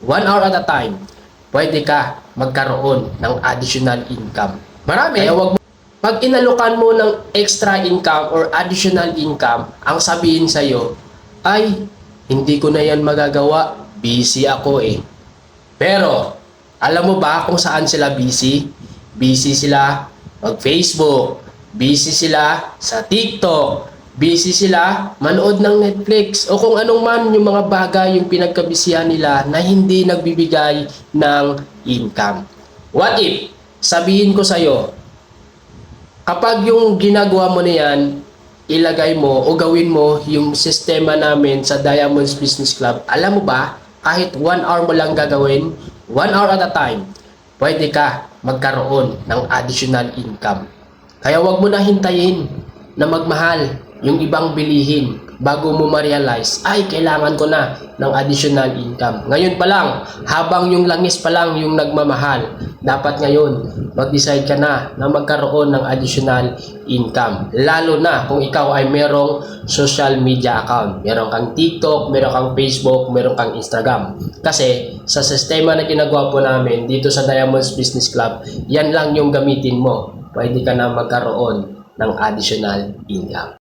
1 hour at a time, pwede ka magkaroon ng additional income. Marami. Kaya wag mo, pag inalukan mo ng extra income or additional income, ang sabihin sa'yo, ay, hindi ko na yan magagawa, busy ako eh. Pero, alam mo ba kung saan sila busy? Busy sila mag-Facebook, busy sila sa TikTok, busy sila manood ng Netflix, o kung anong man yung mga bagay yung pinagkabisihan nila na hindi nagbibigay ng income. What if, sabihin ko sa'yo, kapag yung ginagawa mo na yan, ilagay mo o gawin mo yung sistema namin sa Diamonds Business Club, alam mo ba, kahit 1 hour mo lang gagawin, 1 hour at a time, pwede ka magkaroon ng additional income. Kaya wag mo na hintayin na magmahal yung ibang bilihin bago mo ma-realize, ay, kailangan ko na ng additional income. Ngayon pa lang, habang yung langis pa lang yung nagmamahal, dapat ngayon, mag-decide ka na magkaroon ng additional income. Lalo na kung ikaw ay merong social media account. Meron kang TikTok, meron kang Facebook, meron kang Instagram. Kasi sa sistema na ginagawa po namin dito sa Diamonds Business Club, yan lang yung gamitin mo. Pwede ka na magkaroon ng additional income.